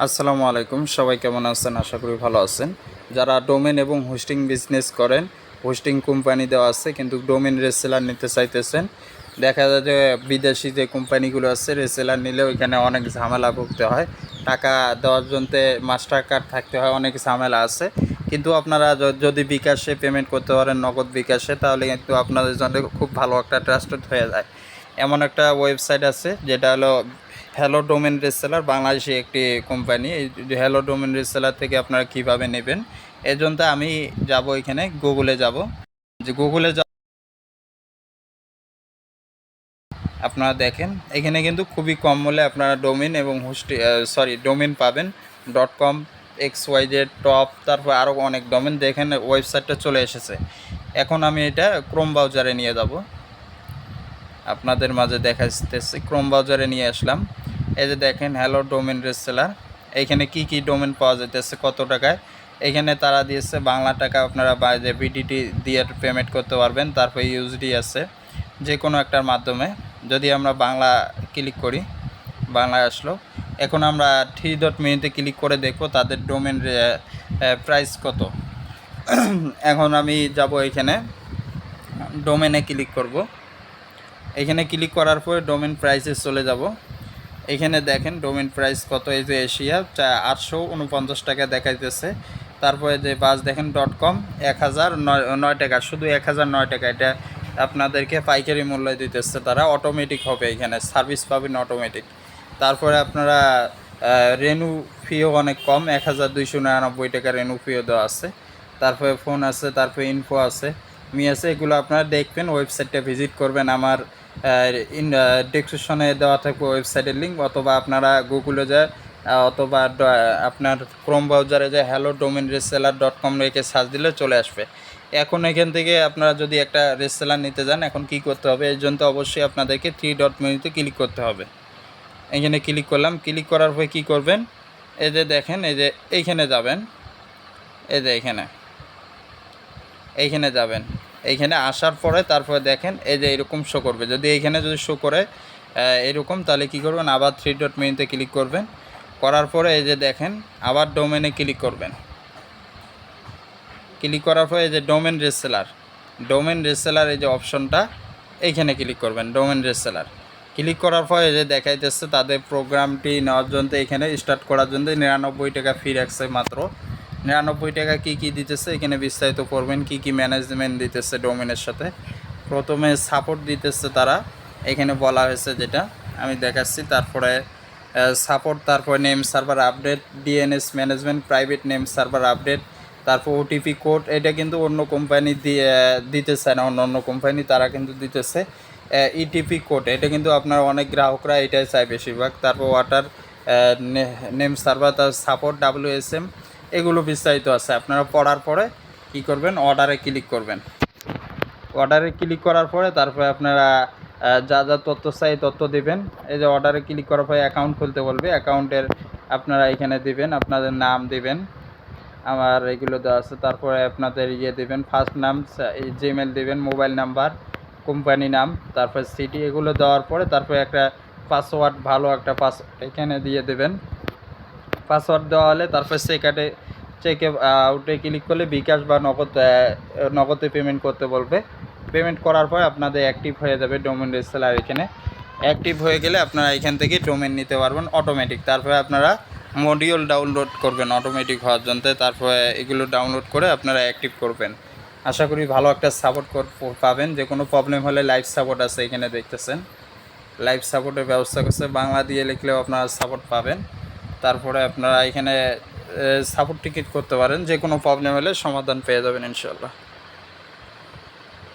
আসসালামু আলাইকুম, সবাই কেমন আছেন? আশা করি ভালো আছেন। যারা ডোমেন এবং হোস্টিং বিজনেস করেন, হোস্টিং কোম্পানি দেওয়া আছে কিন্তু ডোমেন রেসেলার নিতে চাইতেছেন, দেখা যায় যে বিদেশি যে কোম্পানিগুলো আছে রেসেলার নিলে ওইখানে অনেক ঝামেলা ভুগতে হয়, টাকা দেওয়ার জন্য মাস্টার কার্ড থাকতে হয়, অনেক ঝামেলা আছে। কিন্তু আপনারা যদি বিকাশে পেমেন্ট করতে পারেন, নগদ বিকাশে, তাহলে কিন্তু আপনাদের জন্য খুব ভালো একটা ট্রাস্টেড হয়ে যায়। এমন একটা ওয়েবসাইট আছে যেটা হলো হ্যালো ডোমেন রিসেলার, বাংলাদেশি একটি কোম্পানি। এই হ্যালো ডোমেন রিসেলার থেকে আপনারা কীভাবে নেবেন, এর জন্য আমি যাব এখানে গুগলে যাব। যে গুগলে আপনারা দেখেন এখানে কিন্তু খুবই কম মূল্যে আপনারা ডোমেন এবং ডোমেন পাবেন। .com, XYZ, টপ, তারপর আরও অনেক ডোমেন দেখেন ওয়েবসাইটটা চলে এসেছে। এখন আমি এটা ক্রোম ব্রাউজারে নিয়ে যাব, আপনাদের মাঝে দেখাতেছি। ক্রোম ব্রাউজারে নিয়ে আসলাম। এই যে দেখেন হ্যালো ডোমেন রিসেলার, এইখানে কি কি ডোমেন পাওয়া যাইতেছে, কত টাকায়। এখানে তারা দিয়েছে বাংলা টাকা, আপনারা বাইরে বিডিটি দিয়ে পেমেন্ট করতে পারবেন। তারপর ইউএসডি আছে, যে কোনো একটার মাধ্যমে। যদি আমরা বাংলা ক্লিক করি, বাংলায় আসলো। এখন আমরা 3.me-তে ক্লিক করে দেখব তাদের ডোমেন প্রাইস কত। এখন আমি যাব এখানে ডোমেনে ক্লিক করব। এখানে ক্লিক করার পরে ডোমেন প্রাইসে চলে যাব। এখানে দেখেন ডোমেন প্রাইস কত, এই যে এশিয়া 849 টাকা দেখাইতেছে। তারপরে যে বাস দেখেন .com 1009 টাকা, শুধু 1009 টাকা। এটা আপনাদেরকে পাইকারি মূল্য দিতেছে তারা, অটোমেটিক হবে, এখানে সার্ভিস পাবেন অটোমেটিক। তারপরে আপনারা রেনু ফিও অনেক কম, 1299 টাকা রেনু ফিও দেওয়া আছে। তারপরে ফোন আছে, তারপরে ইনফো আছে, আছে, এগুলো আপনারা দেখবেন। ওয়েবসাইটটা ভিজিট করবেন, আমার ডেসক্রিপশনে দেওয়া থাকবে ওয়েবসাইটের লিঙ্ক, অথবা আপনারা গুগলে যায় অথবা আপনার ক্রোম ব্রাউজারে যায় হ্যালো ডোমেন রিসেলার .com রেখে সার্চ দিলে চলে আসবে। এখন এখান থেকে আপনারা যদি একটা রিসেলার নিতে যান, এখন কি করতে হবে, এর জন্য অবশ্যই আপনাদেরকে 3.me-তে ক্লিক করতে হবে। এখানে ক্লিক করলাম। ক্লিক করার পরে কী করবেন, এই যে দেখেন, এই যে এইখানে যাবেন, এই যে এইখানে যাবেন। এইখানে আসার পরে তারপরে দেখেন এই যে এরকম শো করবে। যদি এইখানে যদি শো করে এরকম, তাহলে কী করবেন, আবার 3.me-তে ক্লিক করবেন। করার পরে এই যে দেখেন আবার ডোমেনে ক্লিক করবেন। ক্লিক করার পরে এই যে ডোমেন রিসেলার এই যে অপশনটা, এইখানে ক্লিক করবেন। ডোমেন রিসেলার ক্লিক করার পরে এই যে দেখাইতেছে তাদের প্রোগ্রামটি নেওয়ার জন্য, এখানে স্টার্ট করার জন্য 99 টাকা ফি রাখছে মাত্র। 99 টাকা কী কী দিতেছে এখানে বিস্তারিত করবেন, কি কি ম্যানেজমেন্ট দিতেছে ডোমেনের সাথে। প্রথমে সাপোর্ট দিতেছে তারা, এখানে বলা হয়েছে যেটা আমি দেখাচ্ছি। তারপরে সাপোর্ট, তারপরে name server update, DNS management, private name server update, তারপর ওটিপি কোড। এটা কিন্তু অন্য কোম্পানি দিতেছে না, অন্য কোম্পানি তারা কিন্তু দিতেছে ইটিপি কোড। এটা কিন্তু আপনার অনেক গ্রাহকরা এটাই চায় বেশিরভাগ। তারপর ওয়াটার নেম সার্ভার, তার সাপোর্ট, WSM, এগুলো বিস্তারিত আছে। আপনারা পড়ার পরে কি করবেন, অর্ডারে ক্লিক করবেন। অর্ডারে ক্লিক করার পরে তারপরে আপনারা যা যা তথ্য চাই তথ্য দেবেন। এই যে অর্ডারে ক্লিক করার পরে অ্যাকাউন্ট খুলতে বলবে, অ্যাকাউন্টের আপনারা এখানে দিবেন, আপনাদের নাম দিবেন, আমার এগুলো দেওয়া আছে। তারপরে আপনাদের দেবেন, ফার্স্ট নাম, জিমেল দিবেন, মোবাইল নাম্বার, কোম্পানি নাম, তারপরে সিটি, এগুলো দেওয়ার পরে তারপরে একটা পাসওয়ার্ড, ভালো একটা পাসওয়ার্ড এখানে দিয়ে দেবেন। পাসওয়ার্ড দেওয়া হলে তারপর চেক আউটে ক্লিক করলে বিকাশ বা নগদে পেমেন্ট করতে বলবে। পেমেন্ট করার পর আপনাদের অ্যাক্টিভ হয়ে যাবে ডোমেন রিসেলার। এখানে অ্যাক্টিভ হয়ে গেলে আপনারা এখান থেকে ডোমেন নিতে পারবেন অটোমেটিক। তারপরে আপনারা মডিউল ডাউনলোড করবেন অটোমেটিক হওয়ার জন্য। তারপরে এগুলো ডাউনলোড করে আপনারা অ্যাক্টিভ করবেন। আশা করি ভালো একটা সাপোর্ট পাবেন। যে কোনো প্রবলেম হলে লাইভ সাপোর্ট আছে, এখানে দেখতেছেন লাইভ সাপোর্টের ব্যবস্থা করছে। বাংলা দিয়ে লিখলেও আপনারা সাপোর্ট পাবেন। তারপরে আপনারা এখানে সাপোর্ট টিকিট করতে পারেন, যে কোনো প্রবলেম হলে সমাধান পেয়ে যাবেন ইনশাল্লাহ।